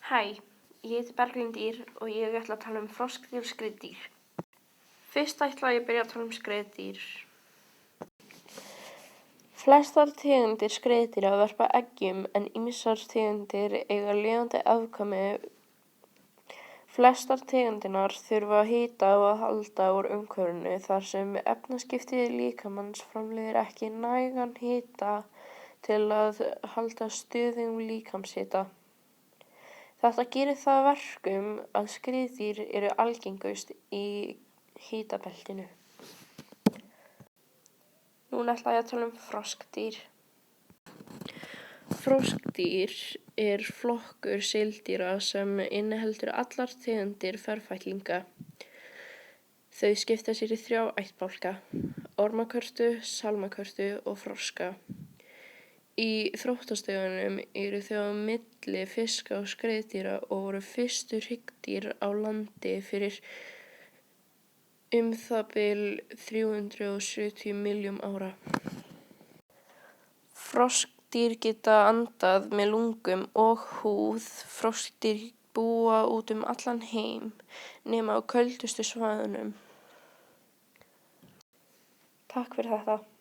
Hæ, ég heiti Berglindís og ég ætla að tala um froskdýr og skriðdýr. Fyrst ætla ég að byrja að tala um skriðdýr. Flestar tegundir skriðdýra verpa eggjum en ýmsar tegundir eiga lifandi afkvæmi. Flestar tegundirnar þurfa á hita að halda úr umhverfinu þar sem efnaskipti líkamans framleiðir ekki nægan hita til að halda stöðugum líkamshita. Þetta gerir það að verkum að skriðdýr eru algengust í hitabeltinu. Núna ætla ég að tala um froskdýr. Froskdýr er flokkur seildýra sem inniheldur allar tegundir ferfætlinga. Þau skipta sér í 3 ættbálka: ormakörtu, sálmakörtu og froska. Í þróttastigunum eru þau á milli fiska og skriðdýra og voru fyrstu hryggdýr á landi fyrir það bil 370 milljón ára. Froskdýr geta andað með lungum og húð. Froskdýr búa út um allan heim nema á köldustu svæðunum. Takk fyrir þetta.